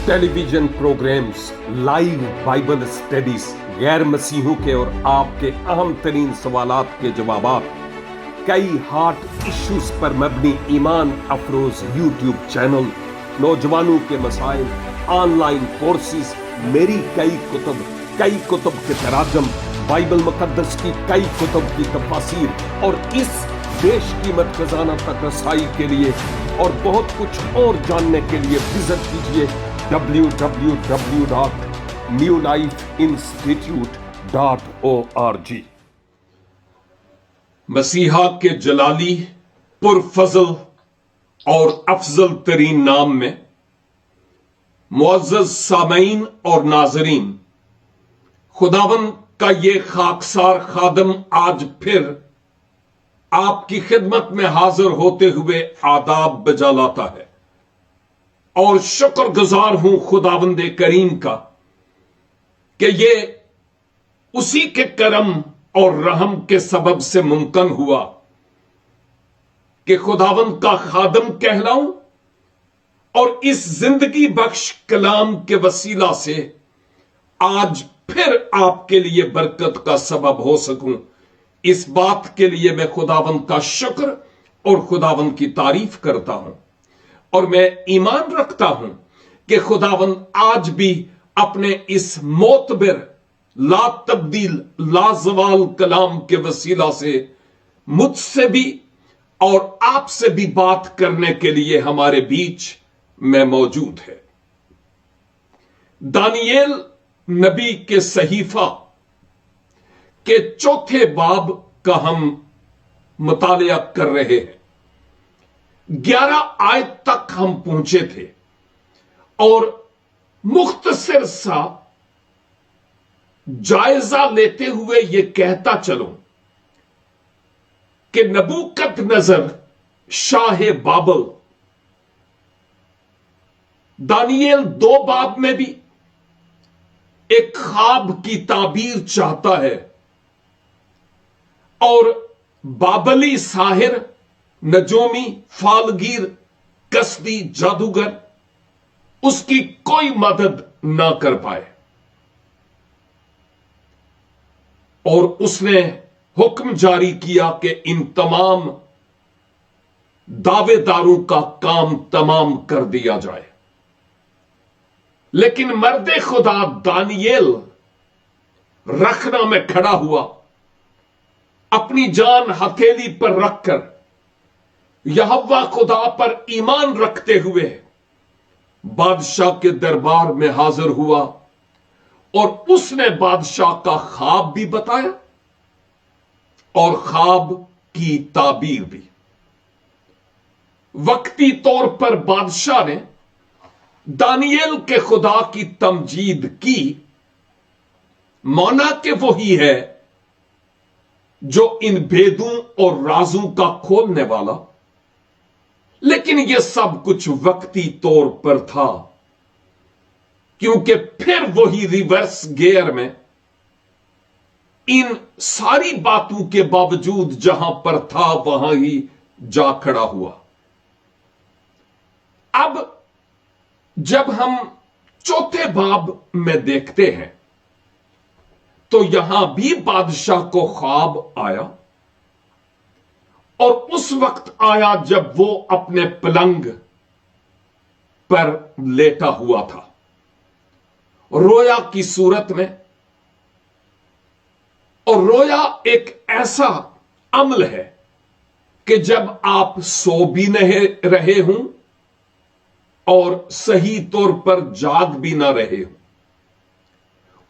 Television programmes, live Bible studies, गैर मसीहों के और आपके अहम तरीन सवालात के जवाबात, कई हार्ट इश्यूज पर मबनी ईमान अफरोज यूट्यूब चैनल, नौजवानों के मसाइल, ऑनलाइन कोर्सेज, मेरी कई कुतुब के तराजम, बाइबल मुकद्दस की कई कुतुब की तफासीर और इस बेशकीमत खजाना तक रसाई के लिए और बहुत कुछ और जानने के लिए विजिट कीजिए www.newlifeinstitute.org। मसीहा के जलाली, पुरफजल और अफजल तरीन नाम में मुअज़्ज़ज़ सामईन और नाज़रीन, खुदावंद का ये खाकसार खादम आज फिर आपकी खिदमत में हाजिर होते हुए आदाब बजा लाता है और शुक्रगुजार हूं खुदावंद करीम का कि ये उसी के करम और रहम के सबब से मुमकिन हुआ कि खुदावंद का खादम कहलाऊं और इस जिंदगी बख्श कलाम के वसीला से आज फिर आपके लिए बरकत का सबब हो सकूं। इस बात के लिए मैं खुदावंद का शुक्र और खुदावंद की तारीफ करता हूं और मैं ईमान रखता हूं कि खुदावंद आज भी अपने इस मोतबर, ला तब्दील, लाजवाल कलाम के वसीला से मुझसे भी और आपसे भी बात करने के लिए हमारे बीच में मौजूद है। दानियेल नबी के सहीफा के चौथे बाब का हम मुतालिया कर रहे हैं। 11 आयत तक हम पहुंचे थे और मुख्तसर सा जायजा लेते हुए यह कहता चलो कि नबूकदनेस्सर शाह बाबल दानियेल 2 बाब में भी एक ख्वाब की ताबीर चाहता है और बाबली साहिर, नजोमी, फालगीर, कसदी, जादूगर उसकी कोई मदद ना कर पाए और उसने हुक्म जारी किया कि इन तमाम दावेदारों का काम तमाम कर दिया जाए। लेकिन मर्दे खुदा दानियेल रखना में खड़ा हुआ, अपनी जान हथेली पर रखकर यहोवा खुदा पर ईमान रखते हुए बादशाह के दरबार में हाजिर हुआ और उसने बादशाह का ख्वाब भी बताया और ख्वाब की ताबीर भी। वक्ती तौर पर बादशाह ने दानियेल के खुदा की तमजीद की, माना कि वही है जो इन भेदों और राजों का खोलने वाला, लेकिन यह सब कुछ वक्ती तौर पर था क्योंकि फिर वही रिवर्स गियर में इन सारी बातों के बावजूद जहां पर था वहां ही जा खड़ा हुआ। अब जब हम चौथे बाब में देखते हैं तो यहां भी बादशाह को ख्वाब आया और उस वक्त आया जब वो अपने पलंग पर लेटा हुआ था, रोया की सूरत में। और रोया एक ऐसा अमल है कि जब आप सो भी नहीं रहे हों और सही तौर पर जाग भी ना रहे हो,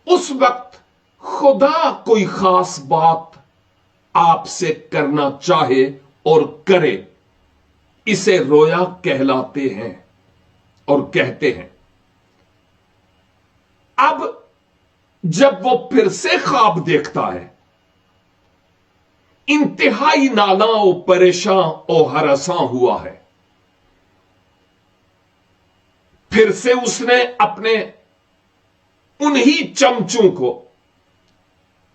उस वक्त खुदा कोई खास बात आपसे करना चाहे और करे, इसे रोया कहलाते हैं और कहते हैं। अब जब वो फिर से ख्वाब देखता है, इंतहाई नालां, परेशान और हरासां हुआ है। फिर से उसने अपने उन्हीं चमचों को,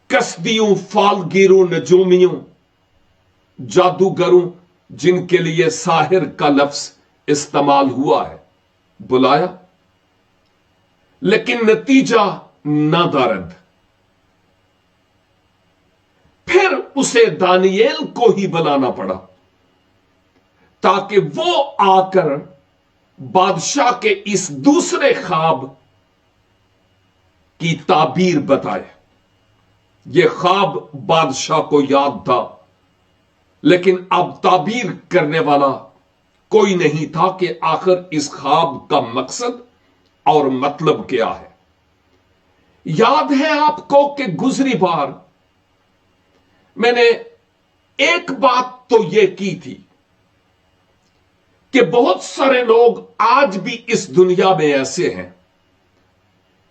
कसदियों, फालगीरों, नजूमियों, जादूगरों, जिनके लिए साहिर का लफ्ज इस्तेमाल हुआ है, बुलाया लेकिन नतीजा नादारद। फिर उसे दानियेल को ही बुलाना पड़ा ताकि वो आकर बादशाह के इस दूसरे ख्वाब की ताबीर बताए। यह ख्वाब बादशाह को याद था, लेकिन अब ताबीर करने वाला कोई नहीं था कि आखिर इस ख्वाब का मकसद और मतलब क्या है। याद है आपको कि गुजरी बार मैंने एक बात तो यह की थी कि बहुत सारे लोग आज भी इस दुनिया में ऐसे हैं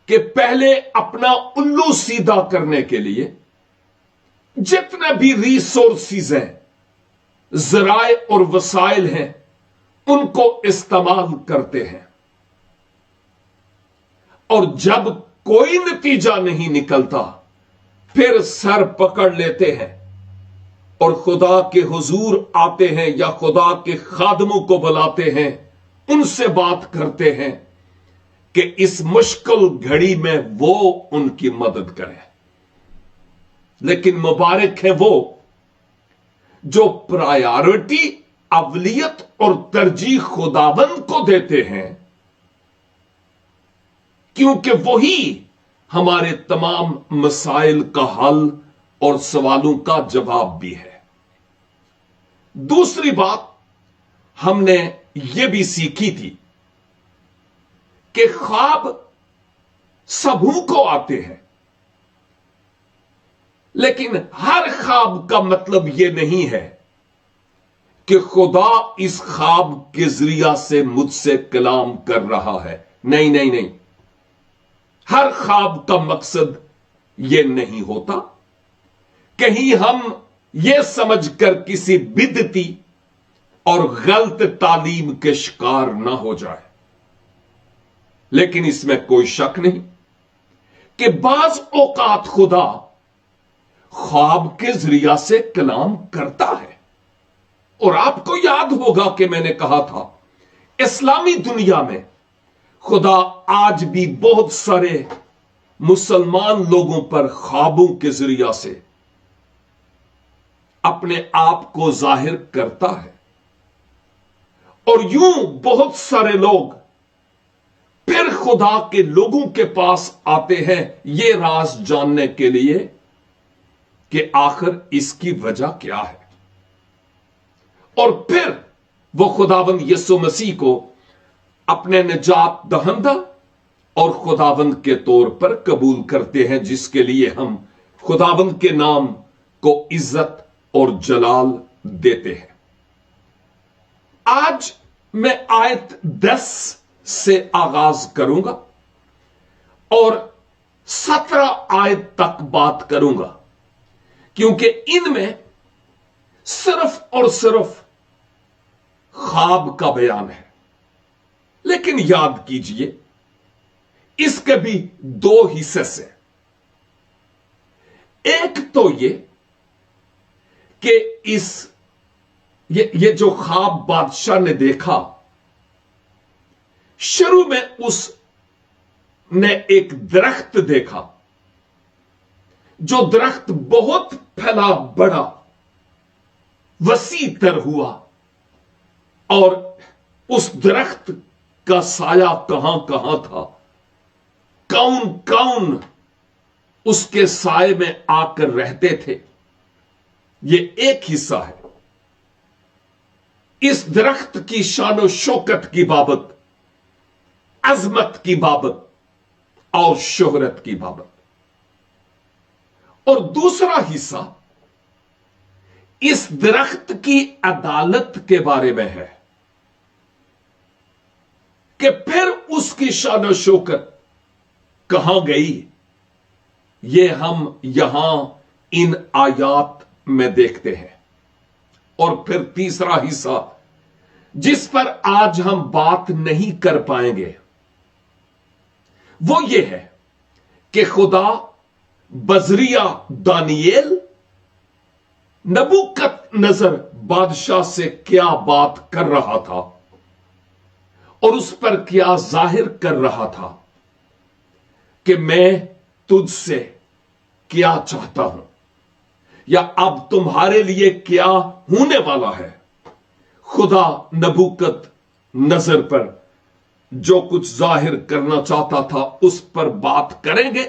कि पहले अपना उल्लू सीधा करने के लिए जितने भी रिसोर्सेज हैं, जराए और वसाइल हैं, उनको इस्तेमाल करते हैं, और जब कोई नतीजा नहीं निकलता फिर सर पकड़ लेते हैं और खुदा के हुजूर आते हैं या खुदा के खादमों को बुलाते हैं, उनसे बात करते हैं कि इस मुश्किल घड़ी में वो उनकी मदद करें। लेकिन मुबारक है वो जो प्रायोरिटी, अवलियत और तरजीह खुदाबंद को देते हैं, क्योंकि वही हमारे तमाम मसाइल का हल और सवालों का जवाब भी है। दूसरी बात हमने यह भी सीखी थी कि ख्वाब सबों को आते हैं, लेकिन हर ख्वाब का मतलब यह नहीं है कि खुदा इस ख्वाब के जरिया से मुझसे कलाम कर रहा है। नहीं नहीं नहीं, हर ख्वाब का मकसद यह नहीं होता। कहीं हम यह समझकर किसी बिदती और गलत तालीम के शिकार ना हो जाए। लेकिन इसमें कोई शक नहीं कि बाज औकात खुदा ख्वाब के जरिया से कलाम करता है। और आपको याद होगा कि मैंने कहा था, इस्लामी दुनिया में खुदा आज भी बहुत सारे मुसलमान लोगों पर ख्वाबों के जरिया से अपने आप को जाहिर करता है, और यूं बहुत सारे लोग फिर खुदा के लोगों के पास आते हैं ये राज जानने के लिए कि आखिर इसकी वजह क्या है, और फिर वो खुदावंद यीशु मसीह को अपने निजात दहंदा और खुदावंद के तौर पर कबूल करते हैं, जिसके लिए हम खुदावंद के नाम को इज्जत और जलाल देते हैं। आज मैं आयत 10 से आगाज करूंगा और 17 आयत तक बात करूंगा, क्योंकि इनमें सिर्फ और सिर्फ ख्वाब का बयान है। लेकिन याद कीजिए, इसके भी दो हिस्से से। एक तो ये कि ये जो ख्वाब बादशाह ने देखा, शुरू में उसने एक दरख्त देखा, जो दरख्त बहुत फैला, बड़ा, वसी तर हुआ, और उस दरख्त का साया कहां कहां था, कौन कौन उसके साए में आकर रहते थे, ये एक हिस्सा है। इस दरख्त की शान शौकत की बाबत, अजमत की बाबत और शोहरत की बाबत। और दूसरा हिस्सा इस दरख्त की अदालत के बारे में है कि फिर उसकी शान शौकत कहां गई, ये हम यहां इन आयात में देखते हैं। और फिर तीसरा हिस्सा, जिस पर आज हम बात नहीं कर पाएंगे, वो ये है कि खुदा बजरिया दानियेल नबूकदनेस्सर बादशाह से क्या बात कर रहा था और उस पर क्या जाहिर कर रहा था। कि मैं तुझसे क्या चाहता हूं या अब तुम्हारे लिए क्या होने वाला है। खुदा नबूकत नजर पर जो कुछ जाहिर करना चाहता था उस पर बात करेंगे,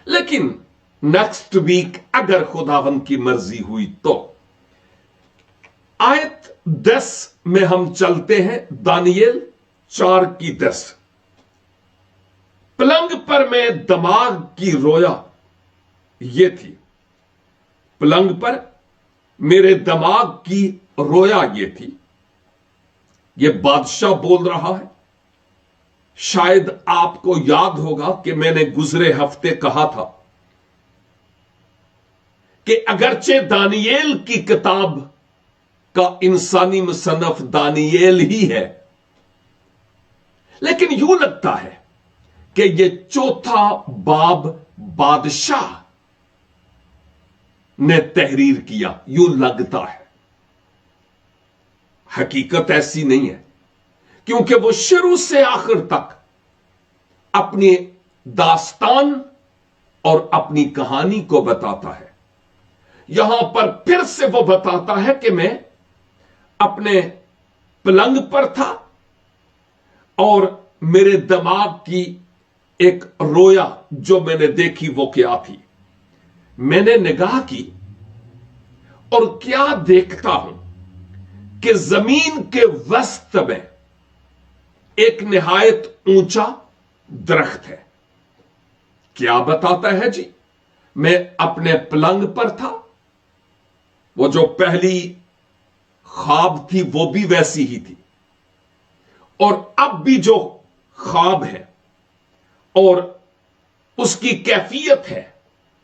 लेकिन नेक्स्ट वीक अगर खुदावंद की मर्जी हुई तो। आयत 10 में हम चलते हैं, दानियेल 4:10। पलंग पर मैं दिमाग की रोया, ये थी पलंग पर मेरे दिमाग की रोया, ये थी। ये बादशाह बोल रहा है। शायद आपको याद होगा कि मैंने गुजरे हफ्ते कहा था कि अगरचे दानियेल की किताब का इंसानी मुसन्नफ दानियेल ही है, लेकिन यूं लगता है कि यह चौथा बाब बादशाह ने तहरीर किया, यूं लगता है। हकीकत ऐसी नहीं है, क्योंकि वो शुरू से आखिर तक अपनी दास्तान और अपनी कहानी को बताता है। यहां पर फिर से वो बताता है कि मैं अपने पलंग पर था और मेरे दिमाग की एक रोया जो मैंने देखी वो क्या थी। मैंने निगाह की और क्या देखता हूं कि जमीन के वस्त में एक निहायत ऊंचा दरख्त है। क्या बताता है जी? मैं अपने पलंग पर था, वो जो पहली ख्वाब थी वो भी वैसी ही थी, और अब भी जो ख्वाब है और उसकी कैफियत है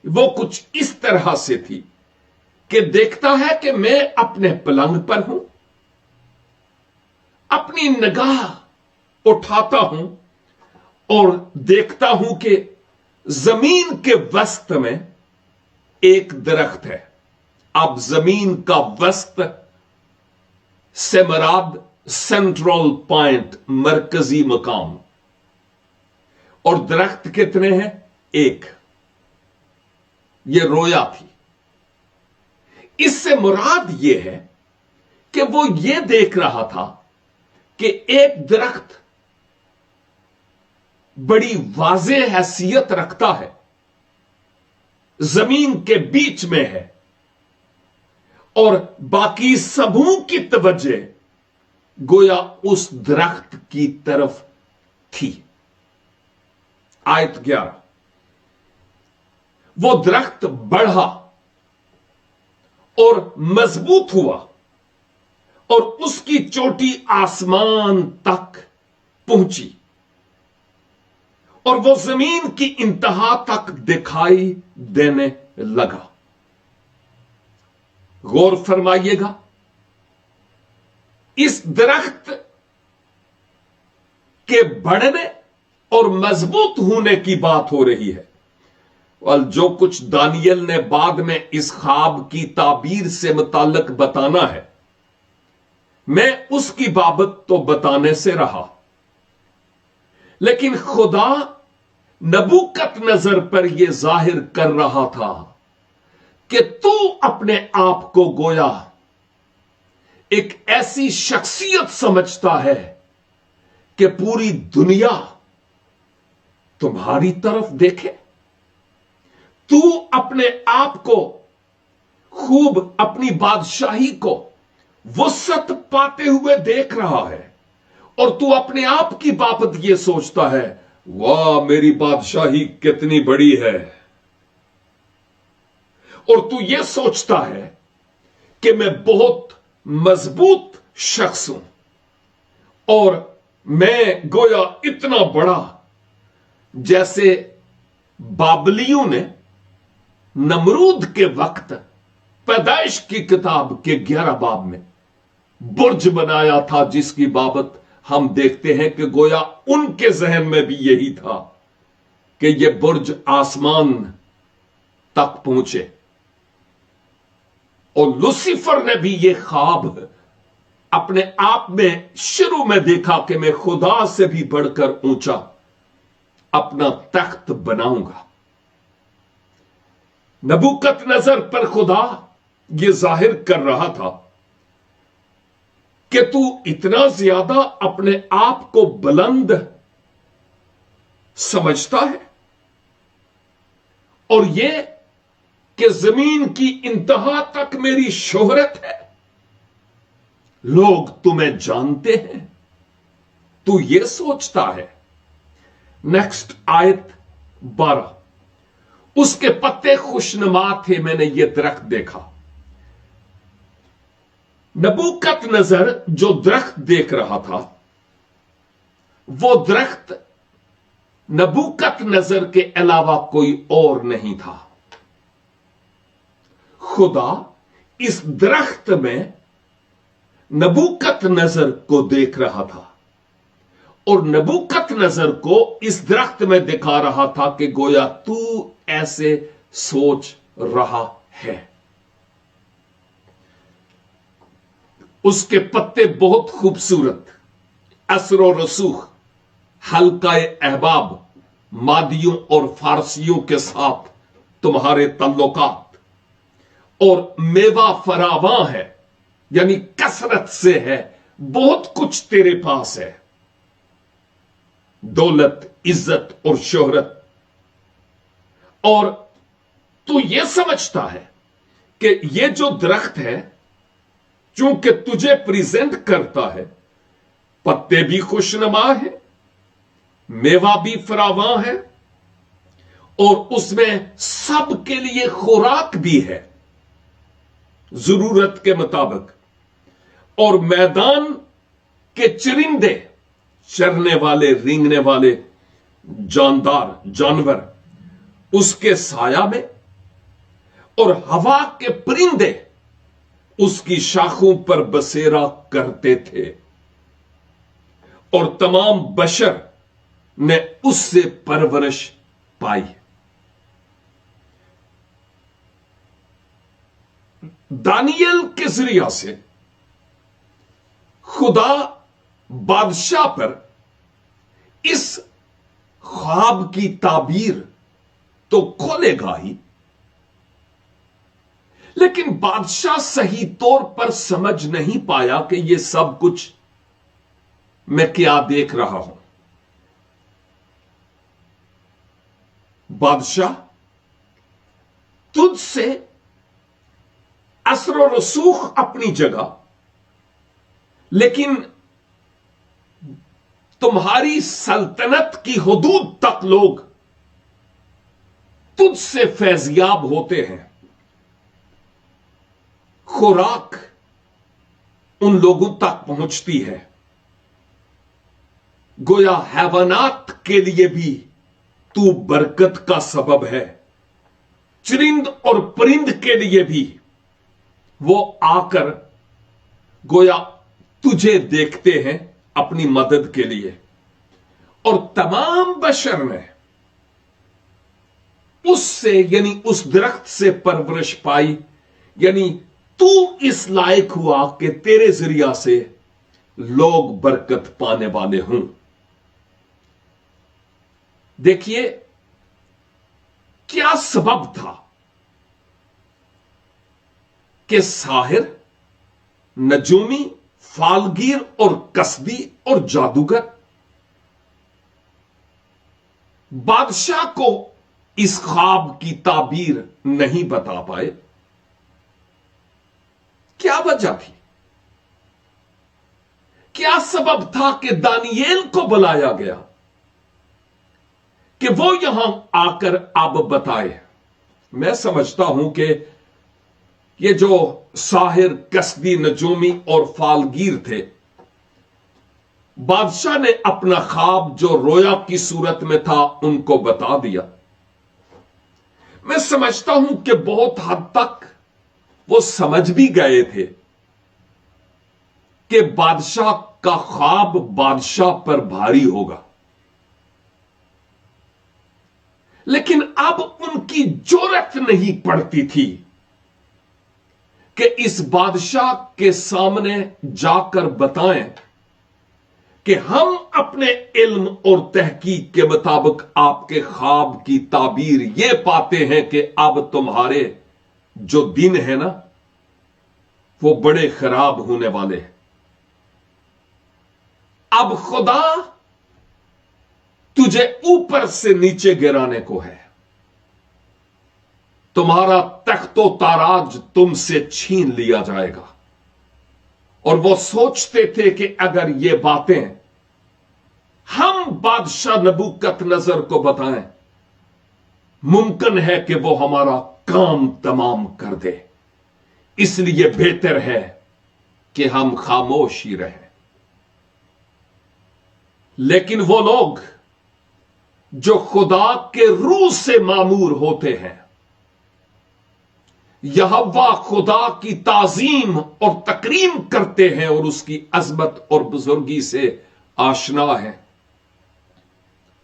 वो कुछ इस तरह से थी कि देखता है कि मैं अपने पलंग पर हूं, अपनी निगाह उठाता हूं और देखता हूं कि जमीन के वस्त में एक दरख्त है। अब जमीन का वस्त से मराद सेंट्रल पॉइंट, मरकजी मकाम। और दरख्त कितने हैं? एक। ये रोया थी। इससे मुराद यह है कि वो ये देख रहा था कि एक दरख्त बड़ी वाज़ेह हैसियत रखता है, जमीन के बीच में है, और बाकी सबों की तवज्जो गोया उस दरख्त की तरफ थी। आयत 11। वो दरख्त बढ़ा और मजबूत हुआ और उसकी चोटी आसमान तक पहुंची और वो जमीन की इंतहा तक दिखाई देने लगा। गौर फरमाइएगा, इस दरख्त के बढ़ने और मजबूत होने की बात हो रही है। और जो कुछ दानियल ने बाद में इस ख्वाब की ताबीर से मुताल्लिक बताना है, मैं उसकी बाबत तो बताने से रहा, लेकिन खुदा नबूकत नजर पर यह जाहिर कर रहा था कि तू अपने आप को गोया एक ऐसी शख्सियत समझता है कि पूरी दुनिया तुम्हारी तरफ देखे। तू अपने आप को खूब, अपनी बादशाही को वसत पाते हुए देख रहा है, और तू अपने आप की बाबत यह सोचता है, वाह मेरी बादशाही कितनी बड़ी है। और तू यह सोचता है कि मैं बहुत मजबूत शख्स हूं और मैं गोया इतना बड़ा, जैसे बाबलियों ने नमरूद के वक्त पैदाइश की किताब के 11 बाब में बुर्ज बनाया था, जिसकी बाबत हम देखते हैं कि गोया उनके जहन में भी यही था कि यह बुर्ज आसमान तक पहुंचे। और लूसीफर ने भी यह ख्वाब अपने आप में शुरू में देखा कि मैं खुदा से भी बढ़कर ऊंचा अपना तख्त बनाऊंगा। नबूकतनजर पर खुदा यह जाहिर कर रहा था कि तू इतना ज्यादा अपने आप को बुलंद समझता है और यह कि जमीन की इंतहा तक मेरी शोहरत है, लोग तुम्हें जानते हैं, तू यह सोचता है। नेक्स्ट आयत 12, उसके पत्ते खुशनुमा थे, मैंने ये दरख्त देखा। नबूकतनजर जो दरख्त देख रहा था, वो दरख्त नबूकतनजर के अलावा कोई और नहीं था। खुदा इस दरख्त में नबूकतनजर को देख रहा था और नबूकतनजर को इस दरख्त में दिखा रहा था कि गोया तू ऐसे सोच रहा है। उसके पत्ते बहुत खूबसूरत, असरो रसूख, हल्का अहबाब, मादियों और फारसियों के साथ तुम्हारे तल्लुकात, और मेवा फरावां है, यानी कसरत से है, बहुत कुछ तेरे पास है, दौलत, इज्जत और शोहरत। और तू यह समझता है कि यह जो दरख्त है, चूंकि तुझे प्रेजेंट करता है, पत्ते भी खुशनुमा है, मेवा भी फरावां है और उसमें सबके लिए खुराक भी है जरूरत के मुताबिक, और मैदान के चरिंदे, चरने वाले, रेंगने वाले जानदार जानवर उसके साया में, और हवा के परिंदे उसकी शाखों पर बसेरा करते थे, और तमाम बशर ने उससे परवरिश पाई। दानियल के जरिया से खुदा बादशाह पर इस ख्वाब की ताबीर तो खोलेगा ही, लेकिन बादशाह सही तौर पर समझ नहीं पाया कि यह सब कुछ मैं क्या देख रहा हूं। बादशाह, तुझसे असर और रसूख अपनी जगह, लेकिन तुम्हारी सल्तनत की हुदूद तक लोग तुझसे फैज़याब होते हैं। खुराक उन लोगों तक पहुंचती है, गोया हैवानात के लिए भी तू बरकत का सबब है, चरिंद और परिंद के लिए भी वो आकर गोया तुझे देखते हैं अपनी मदद के लिए, और तमाम बशर ने उससे यानी उस दरख्त से परवरिश पाई, यानी तू इस लायक हुआ कि तेरे जरिया से लोग बरकत पाने वाले हों। देखिए क्या सबब था कि साहिर, नजूमी, फालगीर और कसबी और जादूगर बादशाह को इस ख्वाब की ताबीर नहीं बता पाए। क्या वजह थी? क्या सबब था कि दानियेल को बुलाया गया कि वो यहां आकर अब बताए? मैं समझता हूं कि ये जो साहिर, कसबी, नजूमी और फालगीर थे, बादशाह ने अपना ख्वाब जो रोया की सूरत में था उनको बता दिया। मैं समझता हूं कि बहुत हद तक वो समझ भी गए थे कि बादशाह का ख्वाब बादशाह पर भारी होगा, लेकिन अब उनकी जुर्रत नहीं पड़ती थी कि इस बादशाह के सामने जाकर बताएं کہ ہم اپنے علم اور تحقیق کے مطابق آپ کے خواب کی تعبیر یہ پاتے ہیں کہ اب تمہارے جو دن ہے نا وہ بڑے خراب ہونے والے ہیں. اب خدا تجھے اوپر سے نیچے گرانے کو ہے. تمہارا تخت و تاراج تم سے چھین لیا جائے گا. اور وہ سوچتے تھے کہ اگر یہ باتیں ہم بادشاہ نبوکت نظر کو بتائیں ممکن ہے کہ وہ ہمارا کام تمام کر دے. اس لیے بہتر ہے کہ ہم خاموش ہی رہیں. لیکن وہ لوگ جو خدا کے روح سے معمور ہوتے ہیں یہوہ خدا کی تعظیم اور تکریم کرتے ہیں اور اس کی عظمت اور بزرگی سے آشنا ہیں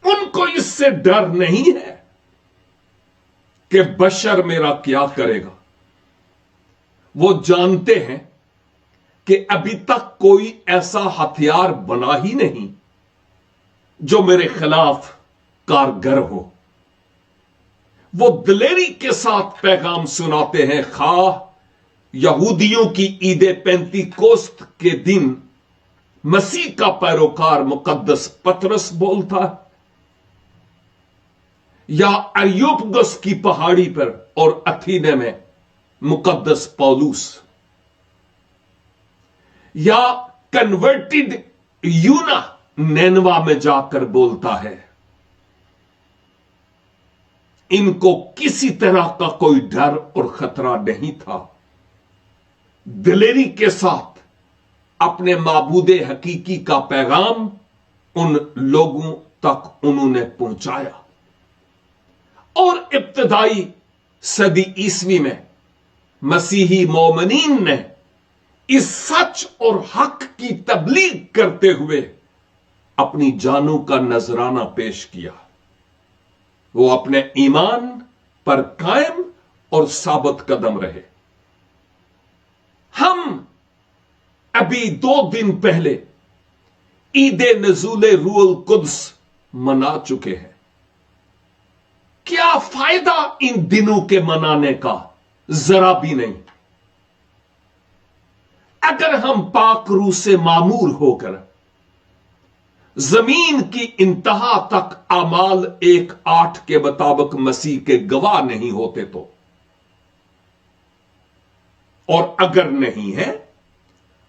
ان کو اس سے ڈر نہیں ہے کہ بشر میرا کیا کرے گا. وہ جانتے ہیں کہ ابھی تک کوئی ایسا ہتھیار بنا ہی نہیں جو میرے خلاف کارگر ہو. وہ دلیری کے ساتھ پیغام سناتے ہیں. خواہ یہودیوں کی عید پینتی کوست کے دن مسیح کا پیروکار مقدس پطرس بولتا یا اریوپگس کی پہاڑی پر اور اتھینے میں مقدس پولوس یا کنورٹڈ یونا نینوا میں جا کر بولتا ہے. ان کو کسی طرح کا کوئی ڈر اور خطرہ نہیں تھا. دلیری کے ساتھ اپنے معبود حقیقی کا پیغام ان لوگوں تک انہوں نے پہنچایا. اور ابتدائی صدی عیسوی میں مسیحی مومنین نے اس سچ اور حق کی تبلیغ کرتے ہوئے اپنی جانوں کا نذرانہ پیش کیا. وہ اپنے ایمان پر قائم اور ثابت قدم رہے. ہم ابھی 2 دن پہلے عید نزول روح القدس منا چکے ہیں. کیا فائدہ ان دنوں کے منانے کا؟ ذرا بھی نہیں. اگر ہم پاک روح سے معمور ہو کر زمین کی انتہا تک اعمال 1:8 کے مطابق مسیح کے گواہ نہیں ہوتے تو، اور اگر نہیں ہے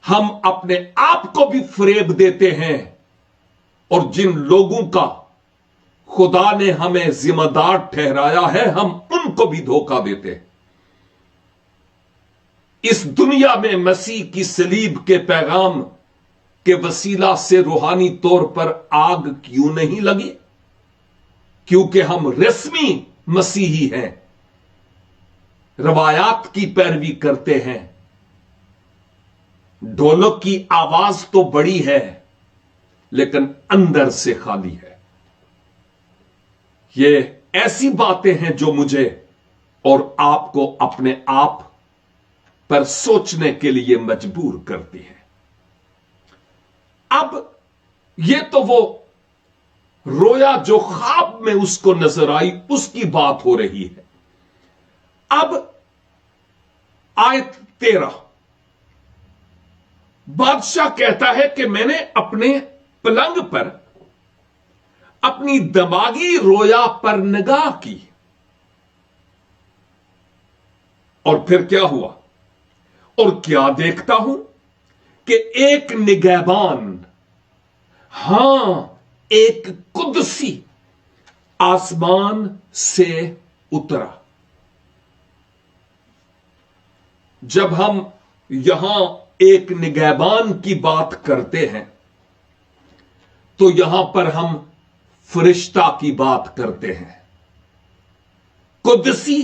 ہم اپنے آپ کو بھی فریب دیتے ہیں اور جن لوگوں کا خدا نے ہمیں ذمہ دار ٹھہرایا ہے ہم ان کو بھی دھوکہ دیتے ہیں. اس دنیا میں مسیح کی صلیب کے پیغام کے وسیلہ سے روحانی طور پر آگ کیوں نہیں لگی؟ کیونکہ ہم رسمی مسیحی ہیں، روایات کی پیروی کرتے ہیں. ڈھولک کی آواز تو بڑی ہے لیکن اندر سے خالی ہے. یہ ایسی باتیں ہیں جو مجھے اور آپ کو اپنے آپ پر سوچنے کے لیے مجبور کرتی ہے. اب یہ تو وہ رویا جو خواب میں اس کو نظر آئی اس کی بات ہو رہی ہے. اب آیت 13 بادشاہ کہتا ہے کہ میں نے اپنے پلنگ پر اپنی دماغی رویا پر نگاہ کی اور پھر کیا ہوا؟ اور کیا دیکھتا ہوں کہ ایک نگہبان، ہاں ایک قدسی آسمان سے اترا. جب ہم یہاں ایک نگہبان کی بات کرتے ہیں تو یہاں پر ہم فرشتہ کی بات کرتے ہیں. قدسی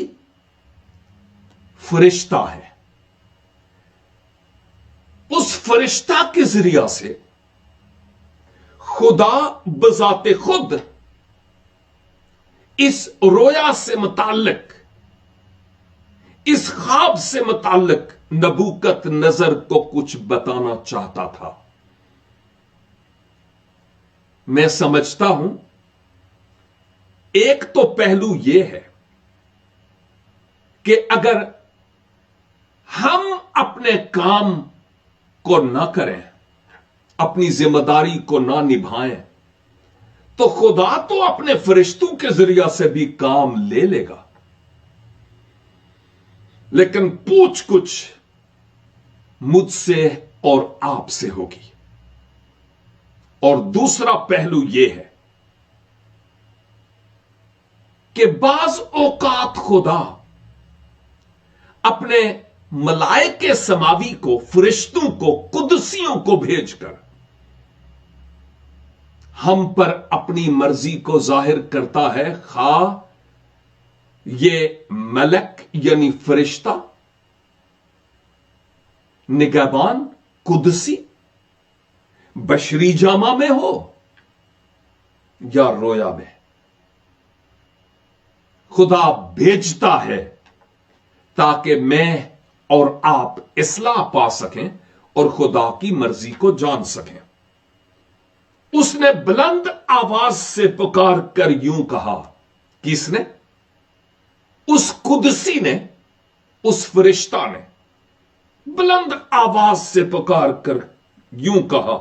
فرشتہ ہے. اس فرشتہ کے ذریعہ سے خدا بذات خود اس رویا سے متعلق، اس خواب سے متعلق نبوکت نظر کو کچھ بتانا چاہتا تھا. میں سمجھتا ہوں ایک تو پہلو یہ ہے کہ اگر ہم اپنے کام کو نہ کریں، اپنی ذمہ داری کو نہ نبھائیں، تو خدا تو اپنے فرشتوں کے ذریعہ سے بھی کام لے لے گا، لیکن پوچھ کچھ مجھ سے اور آپ سے ہوگی۔ اور دوسرا پہلو یہ ہے کہ بعض اوقات خدا اپنے ملائکہ سماوی کو، فرشتوں کو، قدسیوں کو بھیج کر ہم پر اپنی مرضی کو ظاہر کرتا ہے، خواہ یہ ملک یعنی فرشتہ، نگہبان، قدسی بشری جامہ میں ہو یا رویا میں، خدا بھیجتا ہے تاکہ میں اور آپ اصلاح پا سکیں اور خدا کی مرضی کو جان سکیں۔ اس نے بلند آواز سے پکار کر یوں کہا، کس نے؟ اس قدسی نے، اس فرشتہ نے بلند آواز سے پکار کر یوں کہا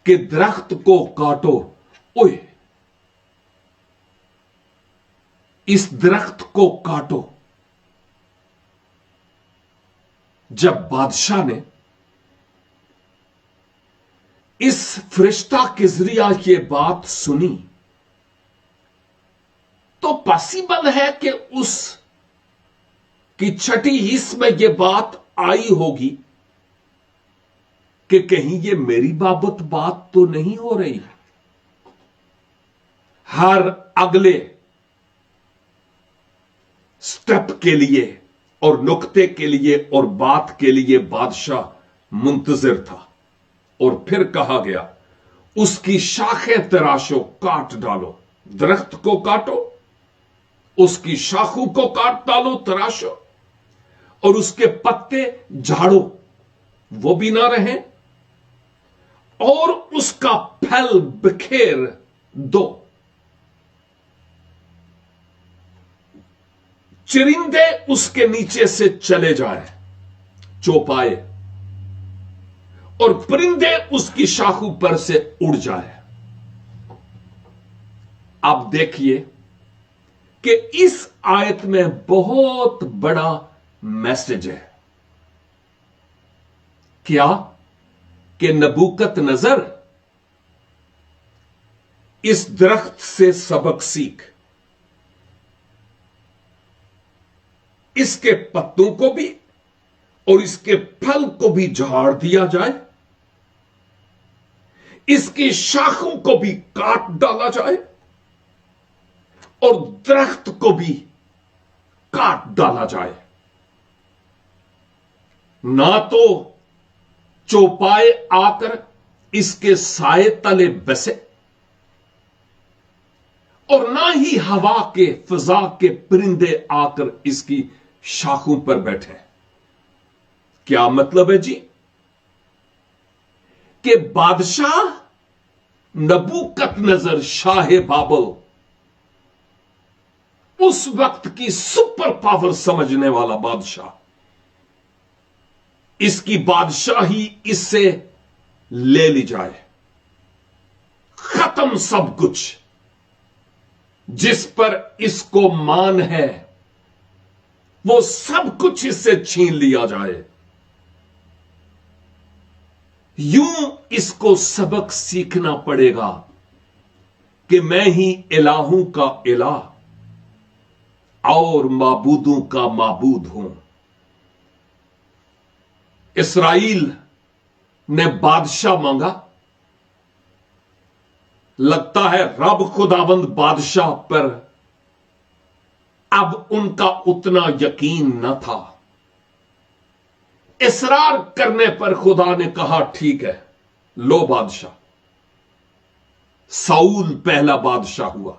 کہ درخت کو کاٹو۔ اوئے، اس درخت کو کاٹو۔ جب بادشاہ نے اس فرشتہ کے ذریعہ یہ بات سنی تو پاسبل ہے کہ اس کی چھٹی حص میں یہ بات آئی ہوگی کہ کہیں یہ میری بابت بات تو نہیں ہو رہی۔ ہر اگلے سٹیپ کے لیے اور نقطے کے لیے اور بات کے لیے بادشاہ منتظر تھا، اور پھر کہا گیا اس کی شاخیں تراشو، کاٹ ڈالو، درخت کو کاٹو، اس کی شاخوں کو کاٹ ڈالو، تراشو، اور اس کے پتے جھاڑو، وہ بھی نہ رہیں، اور اس کا پھل بکھیر دو، چرندے اس کے نیچے سے چلے جائیں، چوپائے، اور پرندے اس کی شاخوں پر سے اڑ جائیں۔ اب دیکھیے کہ اس آیت میں بہت بڑا میسج ہے۔ کیا؟ کہ نبوکت نظر اس درخت سے سبق سیکھ، اس کے پتوں کو بھی اور اس کے پھل کو بھی جھاڑ دیا جائے، اس کی شاخوں کو بھی کاٹ ڈالا جائے، اور درخت کو بھی کاٹ ڈالا جائے، نہ تو چوپائے آ کر اس کے سائے تلے بسے، اور نہ ہی ہوا کے، فضا کے پرندے آ کر اس کی شاخوں پر بیٹھے۔ کیا مطلب ہے جی؟ کہ بادشاہ نبوکت نظر شاہ بابل، اس وقت کی سپر پاور سمجھنے والا بادشاہ، اس کی بادشاہی اس سے لے لی جائے، ختم سب کچھ، جس پر اس کو مان ہے وہ سب کچھ اس سے چھین لیا جائے۔ یوں اس کو سبق سیکھنا پڑے گا کہ میں ہی الہوں کا الہ اور معبودوں کا معبود ہوں۔ اسرائیل نے بادشاہ مانگا، لگتا ہے رب خداوند بادشاہ پر اب ان کا اتنا یقین نہ تھا۔ اصرار کرنے پر خدا نے کہا ٹھیک ہے، لو بادشاہ۔ ساؤل پہلا بادشاہ ہوا۔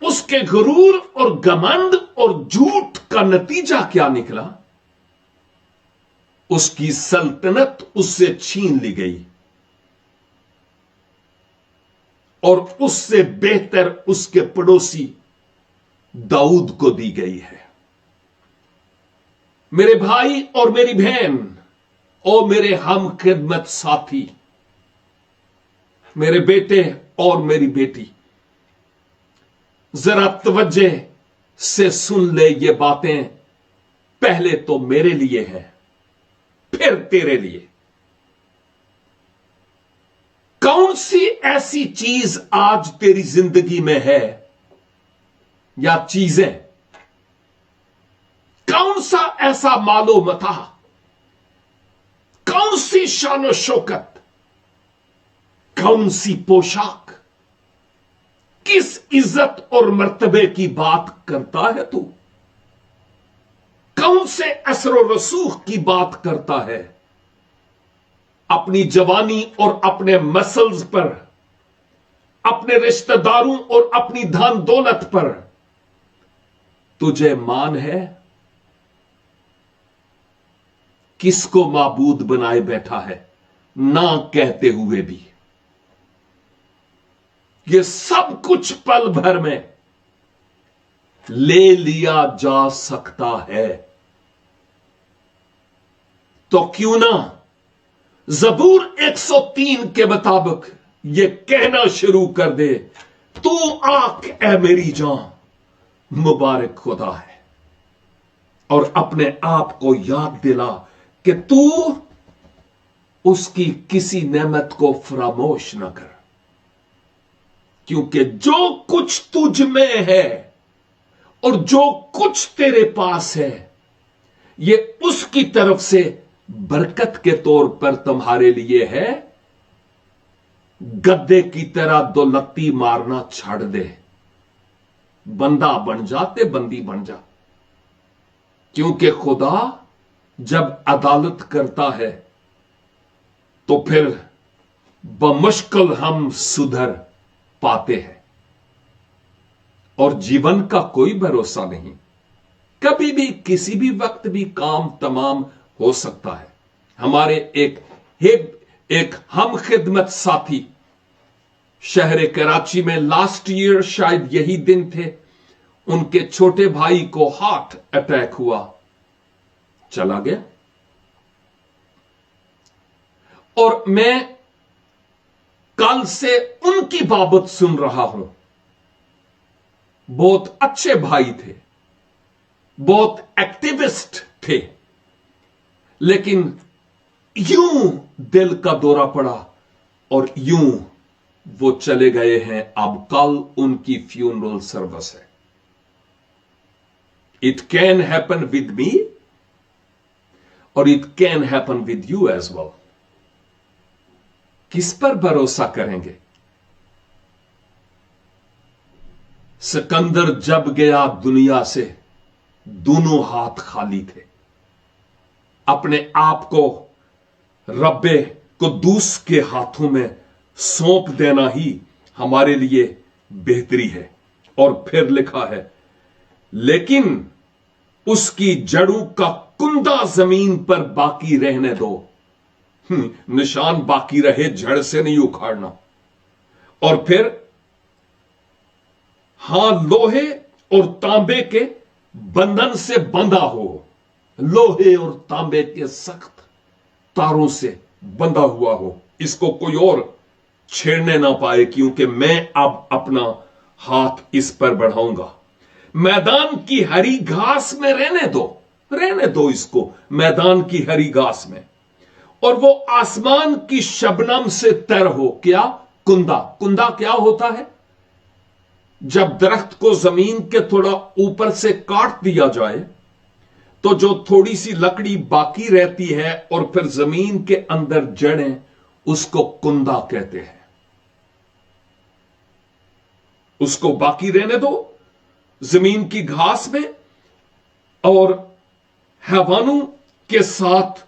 اس کے غرور اور گمنڈ اور جھوٹ کا نتیجہ کیا نکلا؟ اس کی سلطنت اس سے چھین لی گئی۔ اور اس سے بہتر اس کے پڑوسی داؤد کو دی گئی ہے۔ میرے بھائی اور میری بہن، او میرے ہم خدمت ساتھی، میرے بیٹے اور میری بیٹی، ذرا توجہ سے سن لے یہ باتیں، پہلے تو میرے لیے ہیں، پھر تیرے لیے۔ کون سی ایسی چیز آج تیری زندگی میں ہے یا چیزیں، کون سا ایسا مال و متاع، کون سی شان و شوکت، کون سی پوشاک، کس عزت اور مرتبے کی بات کرتا ہے تو؟ کون سے اثر و رسوخ کی بات کرتا ہے؟ اپنی جوانی اور اپنے مسلز پر، اپنے رشتہ داروں اور اپنی دھن دولت پر تجھے مان ہے؟ کس کو معبود بنائے بیٹھا ہے نہ کہتے ہوئے بھی؟ یہ سب کچھ پل بھر میں لے لیا جا سکتا ہے، تو کیوں نہ زبور 103 کے مطابق یہ کہنا شروع کر دے، تو آنکھ اے میری جان مبارک خدا ہے، اور اپنے آپ کو یاد دلا کہ تو اس کی کسی نعمت کو فراموش نہ کر، کیونکہ جو کچھ تجھ میں ہے اور جو کچھ تیرے پاس ہے، یہ اس کی طرف سے برکت کے طور پر تمہارے لیے ہے۔ گدے کی طرح دو لتی مارنا چھاڑ دے، بندہ بن جاتے، بندی بن جا، کیونکہ خدا جب عدالت کرتا ہے تو پھر بمشکل ہم سدھر پاتے ہیں، اور جیون کا کوئی بھروسہ نہیں، کبھی بھی کسی بھی وقت بھی کام تمام ہو سکتا ہے۔ ہمارے ایک ہم خدمت ساتھی شہر کراچی میں لاسٹ ایئر شاید یہی دن تھے، ان کے چھوٹے بھائی کو ہارٹ اٹیک ہوا، چلا گیا۔ اور میں کل سے ان کی بابت سن رہا ہوں، بہت اچھے بھائی تھے، بہت ایکٹیوسٹ تھے، لیکن یوں دل کا دورہ پڑا اور یوں وہ چلے گئے ہیں۔ اب کل ان کی فیونرل سروس ہے۔ It can happen with me اور it can happen with you as well۔ کس پر بھروسہ کریں گے؟ سکندر جب گیا دنیا سے دونوں ہاتھ خالی تھے، اپنے آپ کو رب قدوس کے ہاتھوں میں سونپ دینا ہی ہمارے لیے بہتری ہے۔ اور پھر لکھا ہے، لیکن اس کی جڑوں کا کندہ زمین پر باقی رہنے دو، نشان باقی رہے، جڑ سے نہیں اکھاڑنا۔ اور پھر ہاں لوہے اور تانبے کے بندھن سے بندھا ہو، لوہے اور تانبے کے سخت تاروں سے بندھا ہوا ہو، اس کو کوئی اور چھیڑنے نہ پائے، کیونکہ میں اب اپنا ہاتھ اس پر بڑھاؤں گا۔ میدان کی ہری گھاس میں رہنے دو اس کو، میدان کی ہری گھاس میں، اور وہ آسمان کی شبنم سے تر ہو۔ کیا؟ کندہ کیا ہوتا ہے؟ جب درخت کو زمین کے تھوڑا اوپر سے کاٹ دیا جائے تو جو تھوڑی سی لکڑی باقی رہتی ہے اور پھر زمین کے اندر جڑیں، اس کو کندہ کہتے ہیں۔ اس کو باقی رہنے دو زمین کی گھاس میں، اور حیوانوں کے ساتھ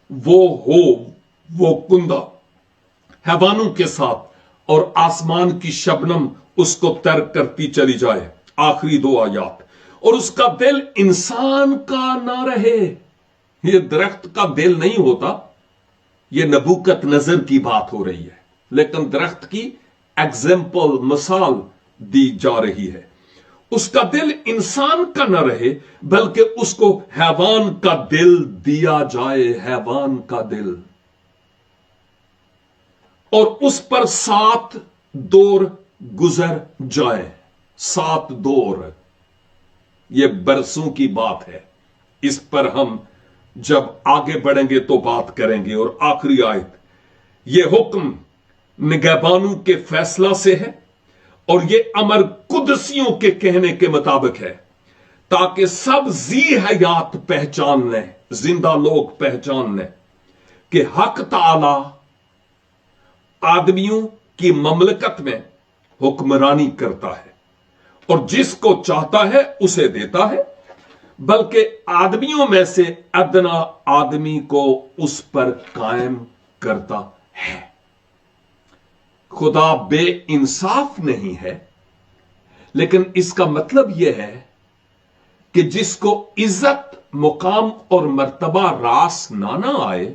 وہ کندہ حیوانوں کے ساتھ، اور آسمان کی شبنم اس کو تر کرتی چلی جائے۔ آخری 2 آیات۔ اور اس کا دل انسان کا نہ رہے۔ یہ درخت کا دل نہیں ہوتا، یہ نبوکت نظر کی بات ہو رہی ہے، لیکن درخت کی एग्जाम्पल मिसाल दी जा रही है। उसका दिल इंसान का न रहे बल्कि उसको हैवान का दिल दिया जाए, हैवान का दिल। और उस पर 7 दौर गुजर जाए, 7 दौर। यह बरसों की बात है, इस पर हम जब आगे बढ़ेंगे तो बात करेंगे। और आखिरी आयत, यह हुक्म निगहबानों के फैसला से है और यह अमर कुदसियों के कहने के मुताबिक है, ताकि सब जी हयात पहचान लें, जिंदा लोग पहचान लें कि हक ताला आदमियों की ममलकत में हुक्मरानी करता है और जिसको चाहता है उसे देता है, बल्कि आदमियों में से अदना आदमी को उस पर कायम करता है। खुदा बेइंसाफ नहीं है, लेकिन इसका मतलब यह है कि जिसको इज्जत, मुकाम और मर्तबा रास ना आए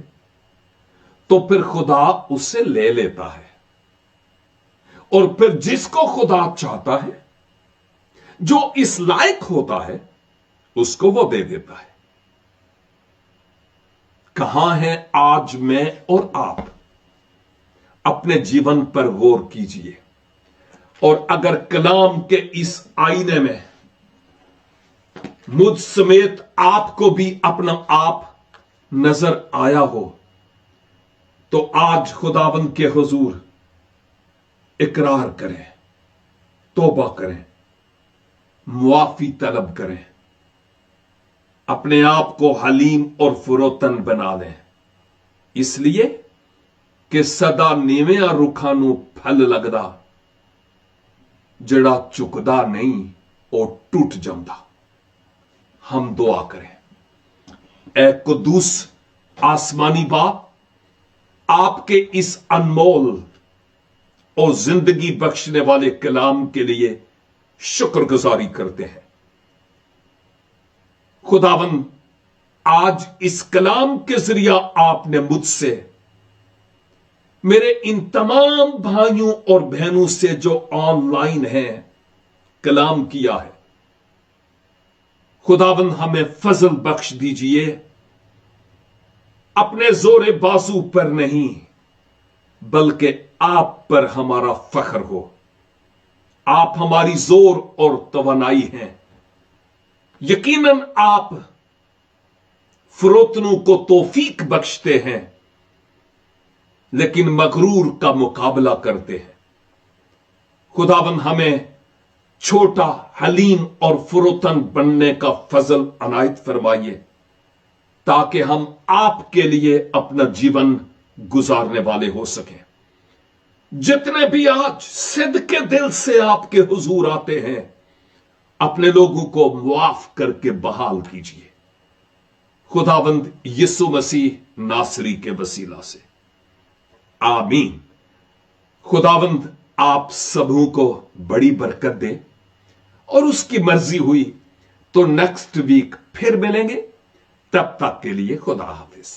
तो फिर खुदा उससे ले लेता है, और फिर जिसको खुदा चाहता है, जो इस लायक होता है, उसको वो दे देता है। कहां है आज मैं और आप? अपने जीवन पर गौर कीजिए, और अगर कलाम के इस आईने में मुझ समेत आपको भी अपना आप नजर आया हो तो आज खुदावंद के हुजूर इकरार करें, तौबा करें, मुआफी तलब करें, अपने आप को हलीम और फुरोतन बना लें, इसलिए कि सदा नीवियां रुखां नूं फल लगदा, जड़ा चुकदा नहीं और टूट जांदा। हम दुआ करें। ऐ कुद्दूस आसमानी बाप, आपके इस अनमोल और जिंदगी बख्शने वाले कलाम के लिए शुक्रगुजारी करते हैं। खुदावंद, आज इस कलाम के जरिया आपने मुझसे, मेरे इन तमाम भाइयों और बहनों से जो ऑनलाइन हैं, कलाम किया है। खुदावंद, हमें फजल बख्श दीजिए, अपने जोरे बाजू पर नहीं बल्कि आप पर हमारा फख्र हो। आप हमारी जोर और तवानाई हैं। यकीनन आप फरोतनों को तौफीक बख्शते हैं, लेकिन मगरूर का मुकाबला करते हैं। खुदावंद, हमें छोटा, हलीम और फरोतन बनने का फजल अनायत फरमाइए, ताकि हम आपके लिए अपना जीवन गुजारने वाले हो सकें। जितने भी आज सिद्ध के दिल से आपके हुजूर आते हैं, अपने लोगों को मुआफ करके बहाल कीजिए। खुदावंद, यीशु मसीह नासरी के वसीला से, आमीन। खुदावंद, आप सबों को बड़ी बरकत दे, और उसकी मर्जी हुई तो नेक्स्ट वीक फिर मिलेंगे। तब तक के लिए खुदा हाफिज।